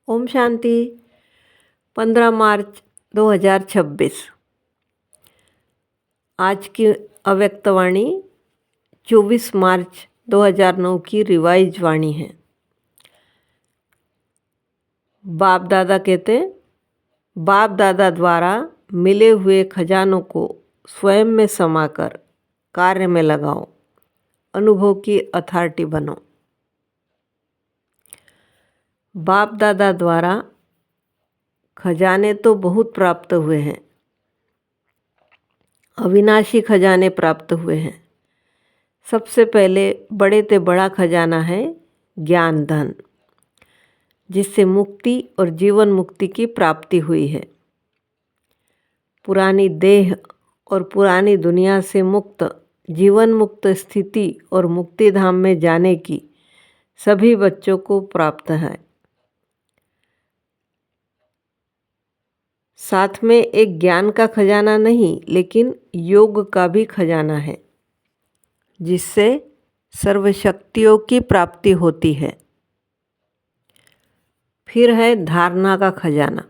ओम शांति। 15 मार्च 2026। आज की अव्यक्त वाणी 24 मार्च 2009 की रिवाइज वाणी है। बाप दादा कहते, बाप दादा द्वारा मिले हुए खजानों को स्वयं में समाकर कार्य में लगाओ, अनुभव की अथॉरिटी बनो। बाप दादा द्वारा खजाने तो बहुत प्राप्त हुए हैं, अविनाशी खजाने प्राप्त हुए हैं। सबसे पहले बड़े से बड़ा खजाना है ज्ञान धन, जिससे मुक्ति और जीवन मुक्ति की प्राप्ति हुई है। पुरानी देह और पुरानी दुनिया से मुक्त जीवन मुक्त स्थिति और मुक्ति धाम में जाने की सभी बच्चों को प्राप्त है। साथ में एक ज्ञान का खजाना नहीं, लेकिन योग का भी खजाना है, जिससे सर्वशक्तियों की प्राप्ति होती है। फिर है धारणा का खजाना,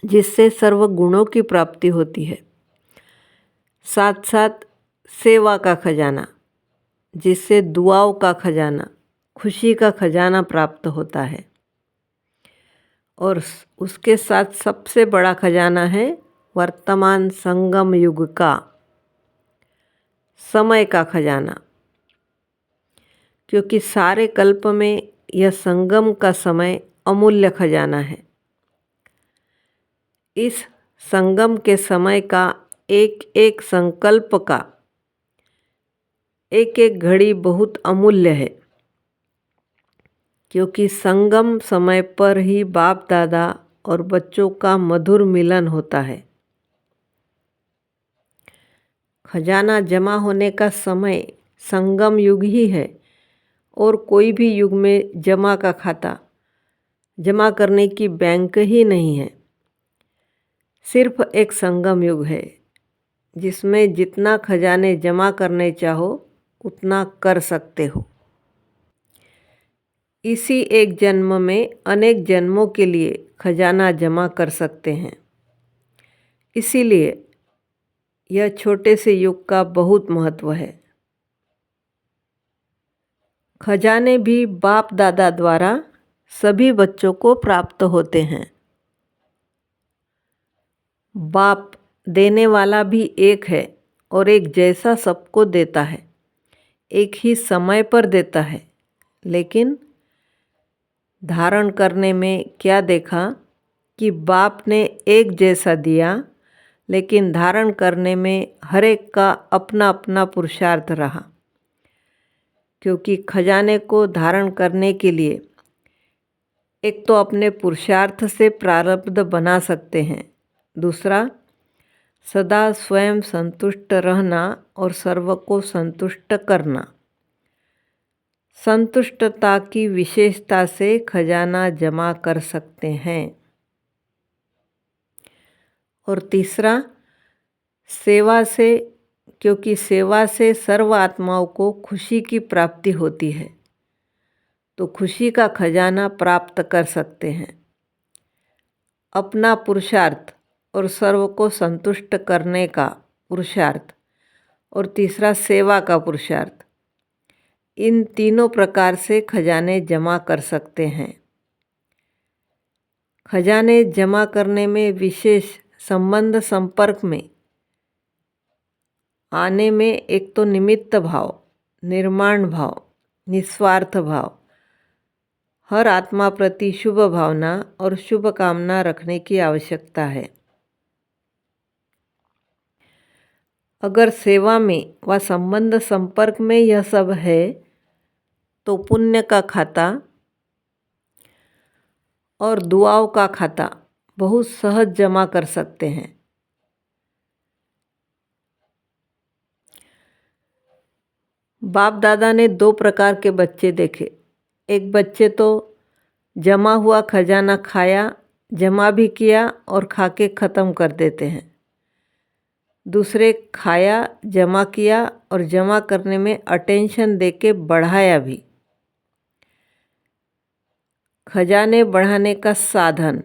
जिससे सर्व गुणों की प्राप्ति होती है। साथ साथ सेवा का खजाना, जिससे दुआओं का खजाना, खुशी का खजाना प्राप्त होता है। और उसके साथ सबसे बड़ा खजाना है वर्तमान संगम युग का समय का खजाना, क्योंकि सारे कल्प में यह संगम का समय अमूल्य खजाना है। इस संगम के समय का एक एक संकल्प का एक एक घड़ी बहुत अमूल्य है, क्योंकि संगम समय पर ही बाप दादा और बच्चों का मधुर मिलन होता है। खजाना जमा होने का समय संगम युग ही है, और कोई भी युग में जमा का खाता जमा करने की बैंक ही नहीं है। सिर्फ एक संगम युग है, जिसमें जितना खजाने जमा करने चाहो उतना कर सकते हो। इसी एक जन्म में अनेक जन्मों के लिए खजाना जमा कर सकते हैं। इसीलिए यह छोटे से युग का बहुत महत्व है। खजाने भी बाप दादा द्वारा सभी बच्चों को प्राप्त होते हैं। बाप देने वाला भी एक है और एक जैसा सबको देता है, एक ही समय पर देता है। लेकिन धारण करने में क्या देखा कि बाप ने एक जैसा दिया, लेकिन धारण करने में हर एक का अपना अपना पुरुषार्थ रहा। क्योंकि खजाने को धारण करने के लिए एक तो अपने पुरुषार्थ से प्रारब्ध बना सकते हैं, दूसरा सदा स्वयं संतुष्ट रहना और सर्व को संतुष्ट करना। संतुष्टता की विशेषता से खजाना जमा कर सकते हैं। और तीसरा सेवा से, क्योंकि सेवा से सर्व आत्माओं को खुशी की प्राप्ति होती है, तो खुशी का खजाना प्राप्त कर सकते हैं। अपना पुरुषार्थ और सर्व को संतुष्ट करने का पुरुषार्थ, और तीसरा सेवा का पुरुषार्थ, इन तीनों प्रकार से खजाने जमा कर सकते हैं। खजाने जमा करने में विशेष संबंध संपर्क में आने में एक तो निमित्त भाव, निर्माण भाव, निस्वार्थ भाव, हर आत्मा प्रति शुभ भावना और शुभ कामना रखने की आवश्यकता है। अगर सेवा में व संबंध संपर्क में यह सब है, तो पुण्य का खाता और दुआओं का खाता बहुत सहज जमा कर सकते हैं। बाप दादा ने दो प्रकार के बच्चे देखे। एक बच्चे तो जमा हुआ खजाना खाया, जमा भी किया और खा के ख़त्म कर देते हैं। दूसरे खाया, जमा किया और जमा करने में अटेंशन दे के बढ़ाया भी। खजाने बढ़ाने का साधन।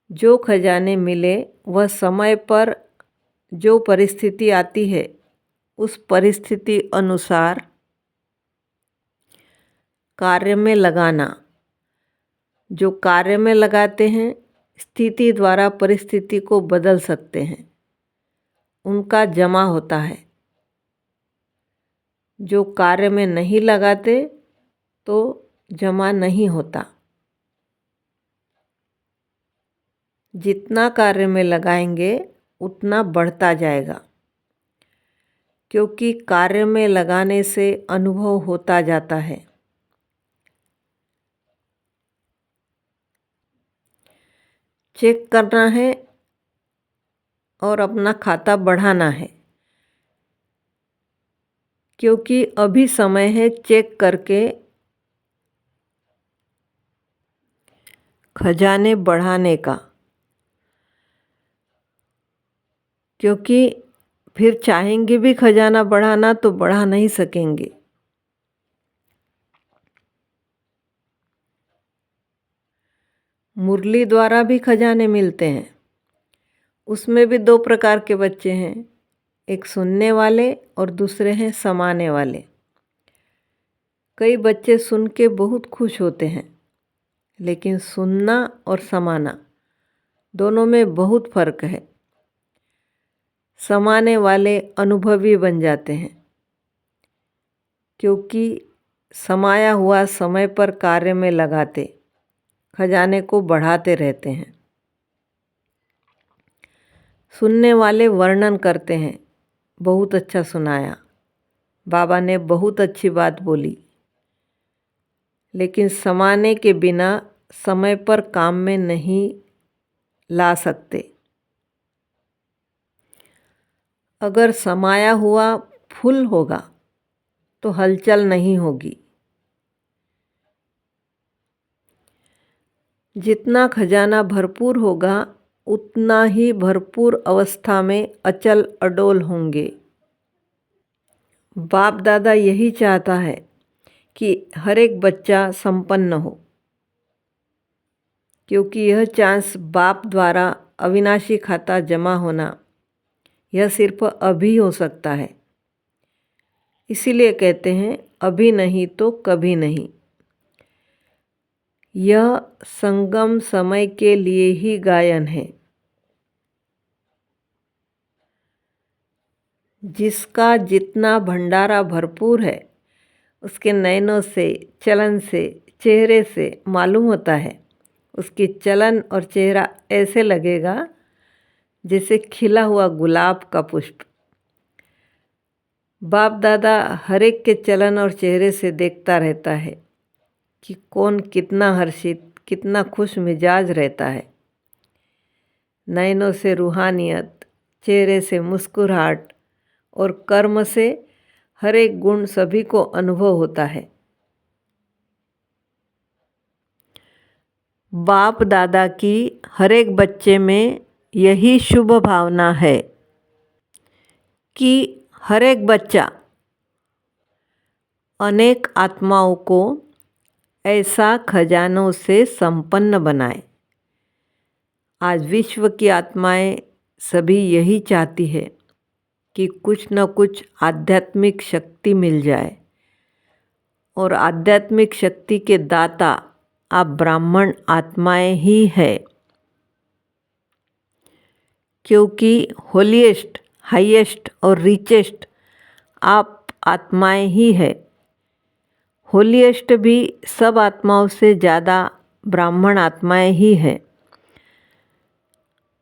जो खजाने मिले वह समय पर जो परिस्थिति आती है उस परिस्थिति अनुसार कार्य में लगाना। जो कार्य में लगाते हैं स्थिति द्वारा परिस्थिति को बदल सकते हैं, उनका जमा होता है। जो कार्य में नहीं लगाते तो जमा नहीं होता। जितना कार्य में लगाएंगे उतना बढ़ता जाएगा, क्योंकि कार्य में लगाने से अनुभव होता जाता है। चेक करना है और अपना खाता बढ़ाना है, क्योंकि अभी समय है चेक करके खजाने बढ़ाने का, क्योंकि फिर चाहेंगे भी खजाना बढ़ाना तो बढ़ा नहीं सकेंगे। मुरली द्वारा भी खजाने मिलते हैं। उसमें भी दो प्रकार के बच्चे हैं, एक सुनने वाले और दूसरे हैं समाने वाले। कई बच्चे सुन के बहुत खुश होते हैं, लेकिन सुनना और समाना दोनों में बहुत फर्क है। समाने वाले अनुभवी बन जाते हैं, क्योंकि समाया हुआ समय पर कार्य में लगाते खजाने को बढ़ाते रहते हैं। सुनने वाले वर्णन करते हैं, बहुत अच्छा सुनाया, बाबा ने बहुत अच्छी बात बोली, लेकिन समाने के बिना समय पर काम में नहीं ला सकते। अगर समाया हुआ फुल होगा तो हलचल नहीं होगी। जितना खजाना भरपूर होगा उतना ही भरपूर अवस्था में अचल अडोल होंगे। बाप दादा यही चाहता है कि हर एक बच्चा संपन्न हो, क्योंकि यह चांस बाप द्वारा अविनाशी खाता जमा होना यह सिर्फ अभी हो सकता है। इसीलिए कहते हैं अभी नहीं तो कभी नहीं। यह संगम समय के लिए ही गायन है। जिसका जितना भंडारा भरपूर है उसके नयनों से, चलन से, चेहरे से मालूम होता है। उसकी चलन और चेहरा ऐसे लगेगा जैसे खिला हुआ गुलाब का पुष्प। बाप दादा हर एक के चलन और चेहरे से देखता रहता है कि कौन कितना हर्षित, कितना खुश मिजाज रहता है। नयनों से रूहानियत, चेहरे से मुस्कुराहट और कर्म से हर एक गुण सभी को अनुभव होता है। बाप दादा की हर एक बच्चे में यही शुभ भावना है कि हर एक बच्चा अनेक आत्माओं को ऐसा खजानों से संपन्न बनाए। आज विश्व की आत्माएं सभी यही चाहती है कि कुछ न कुछ आध्यात्मिक शक्ति मिल जाए, और आध्यात्मिक शक्ति के दाता आप ब्राह्मण आत्माएं ही है, क्योंकि होलीएस्ट, हाईएस्ट और रिचेस्ट आप आत्माएं ही है। होलीएस्ट भी सब आत्माओं से ज़्यादा ब्राह्मण आत्माएं ही है।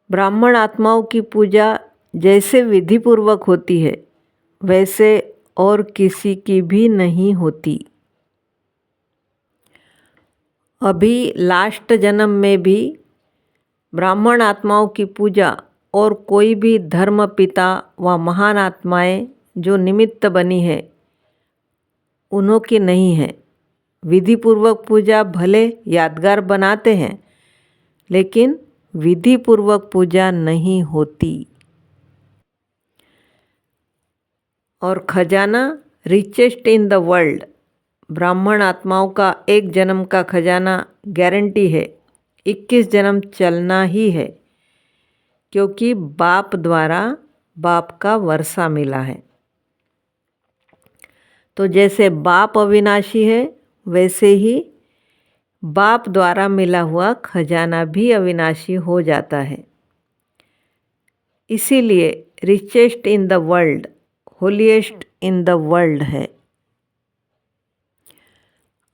ब्राह्मण आत्माओं की पूजा जैसे विधिपूर्वक होती है वैसे और किसी की भी नहीं होती। अभी लास्ट जन्म में भी ब्राह्मण आत्माओं की पूजा और कोई भी धर्म पिता व महान आत्माएं जो निमित्त बनी है उन्हों की नहीं है। विधिपूर्वक पूजा भले यादगार बनाते हैं, लेकिन विधिपूर्वक पूजा नहीं होती। और खजाना रिचेस्ट इन द वर्ल्ड ब्राह्मण आत्माओं का एक जन्म का खजाना गारंटी है, 21 जन्म चलना ही है, क्योंकि बाप द्वारा बाप का वर्षा मिला है। तो जैसे बाप अविनाशी है, वैसे ही बाप द्वारा मिला हुआ खजाना भी अविनाशी हो जाता है। इसीलिए richest in the world, holiest in the world है।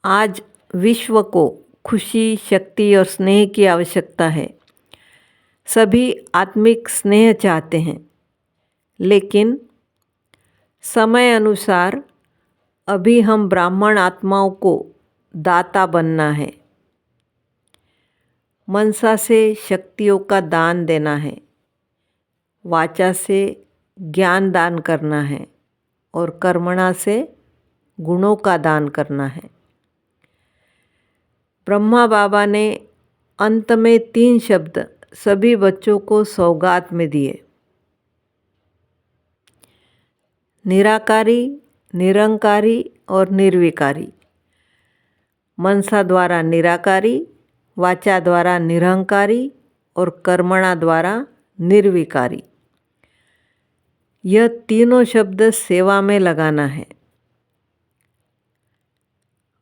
आज विश्व को खुशी, शक्ति और स्नेह की आवश्यकता है। सभी आत्मिक स्नेह चाहते हैं, लेकिन समय अनुसार अभी हम ब्राह्मण आत्माओं को दाता बनना है। मनसा से शक्तियों का दान देना है, वाचा से ज्ञान दान करना है और कर्मणा से गुणों का दान करना है। ब्रह्मा बाबा ने अंत में 3 शब्द सभी बच्चों को सौगात में दिए: निराकारी, निरंकारी और निर्विकारी। मनसा द्वारा निराकारी, वाचा द्वारा निरंकारी और कर्मणा द्वारा निर्विकारी। यह तीनों शब्द सेवा में लगाना है।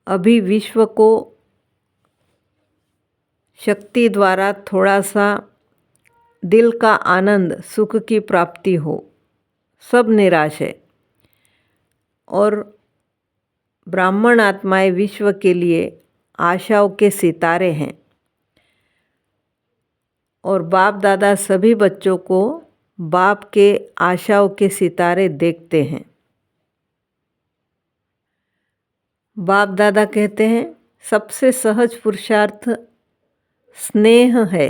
अभी विश्व को शक्ति द्वारा थोड़ा सा दिल का आनंद, सुख की प्राप्ति हो, सब निराश है। और ब्राह्मण आत्माएं विश्व के लिए आशाओं के सितारे हैं और बाप दादा सभी बच्चों को बाप के आशाओं के सितारे देखते हैं। बाप दादा कहते हैं, सबसे सहज पुरुषार्थ स्नेह है।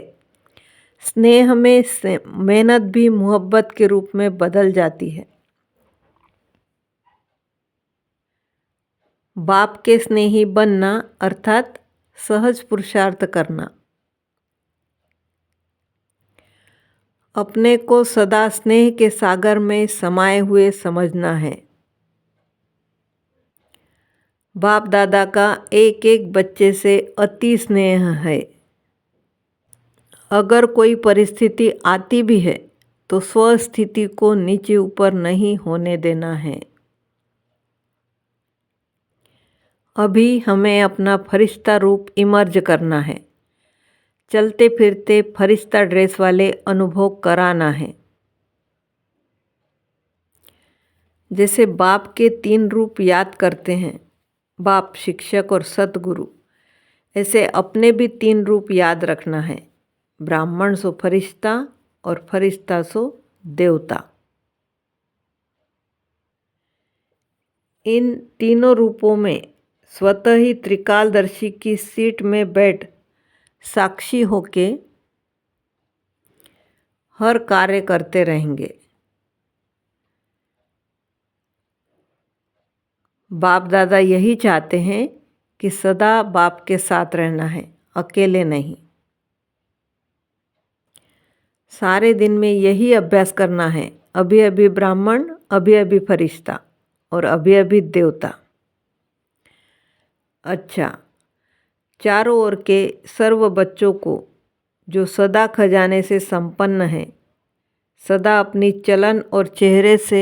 स्नेह में मेहनत भी मोहब्बत के रूप में बदल जाती है। बाप के स्नेही बनना अर्थात सहज पुरुषार्थ करना। अपने को सदा स्नेह के सागर में समाये हुए समझना है। बाप दादा का एक एक बच्चे से अति स्नेह है। अगर कोई परिस्थिति आती भी है तो स्वस्थिति को नीचे ऊपर नहीं होने देना है। अभी हमें अपना फरिश्ता रूप इमर्ज करना है। चलते फिरते फरिश्ता ड्रेस वाले अनुभव कराना है। जैसे बाप के 3 रूप याद करते हैं, बाप, शिक्षक और सतगुरु, ऐसे अपने भी 3 रूप याद रखना है। ब्राह्मण सो फरिश्ता और फरिश्ता सो देवता। इन तीनों रूपों में स्वतः ही त्रिकालदर्शी की सीट में बैठ साक्षी होके हर कार्य करते रहेंगे। बाप दादा यही चाहते हैं कि सदा बाप के साथ रहना है, अकेले नहीं। सारे दिन में यही अभ्यास करना है, अभी अभी ब्राह्मण, अभी अभी फरिश्ता और अभी अभी देवता। अच्छा, चारों ओर के सर्व बच्चों को जो सदा खजाने से संपन्न है, सदा अपनी चलन और चेहरे से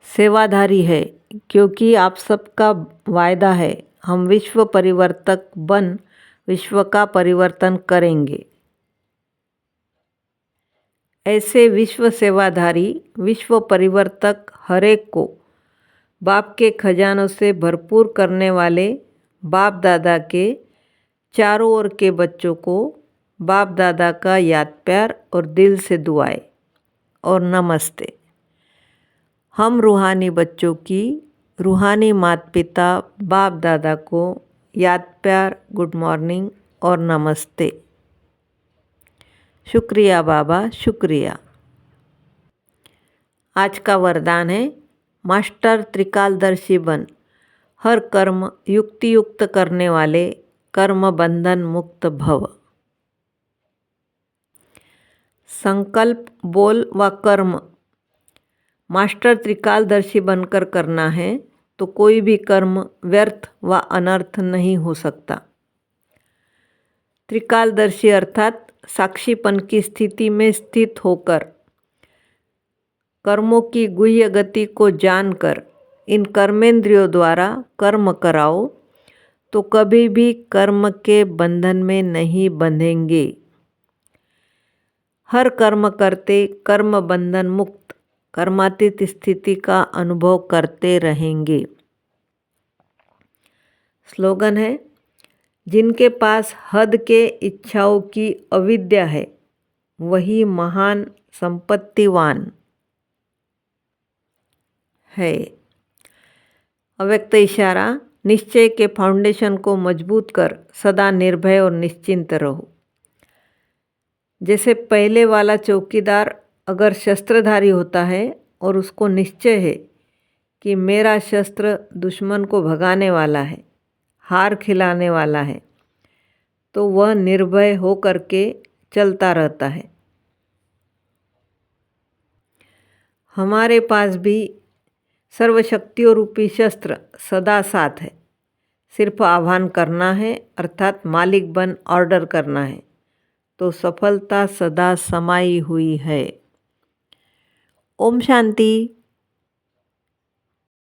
सेवाधारी है, क्योंकि आप सबका वायदा है, हम विश्व परिवर्तक बन विश्व का परिवर्तन करेंगे। ऐसे विश्व सेवाधारी, विश्व परिवर्तक हरेक को बाप के खजानों से भरपूर करने वाले बाप दादा के चारों ओर के बच्चों को बाप दादा का याद प्यार और दिल से दुआएं और नमस्ते। हम रूहानी बच्चों की रूहानी माता पिता बाप दादा को याद प्यार, गुड मॉर्निंग और नमस्ते। शुक्रिया बाबा, शुक्रिया। आज का वरदान है, मास्टर त्रिकालदर्शी बन, हर कर्म युक्ति युक्त करने वाले कर्म बंधन मुक्त भव। संकल्प, बोल व कर्म मास्टर त्रिकालदर्शी बनकर करना है तो कोई भी कर्म व्यर्थ व अनर्थ नहीं हो सकता। त्रिकालदर्शी अर्थात साक्षीपन की स्थिति में स्थित होकर कर्मों की गुह्य गति को जानकर इन कर्मेंद्रियों द्वारा कर्म कराओ तो कभी भी कर्म के बंधन में नहीं बंधेंगे। हर कर्म करते कर्म बंधन मुक्त कर्मातीत स्थिति का अनुभव करते रहेंगे। स्लोगन है, जिनके पास हद के इच्छाओं की अविद्या है वही महान संपत्तिवान है। अव्यक्त इशारा, निश्चय के फाउंडेशन को मजबूत कर सदा निर्भय और निश्चिंत रहो। जैसे पहले वाला चौकीदार अगर शस्त्रधारी होता है और उसको निश्चय है कि मेरा शस्त्र दुश्मन को भगाने वाला है, हार खिलाने वाला है, तो वह निर्भय हो करके चलता रहता है। हमारे पास भी सर्वशक्तियों रूपी शस्त्र सदा साथ है, सिर्फ आह्वान करना है अर्थात मालिक बन ऑर्डर करना है, तो सफलता सदा समाई हुई है। ओम शांति।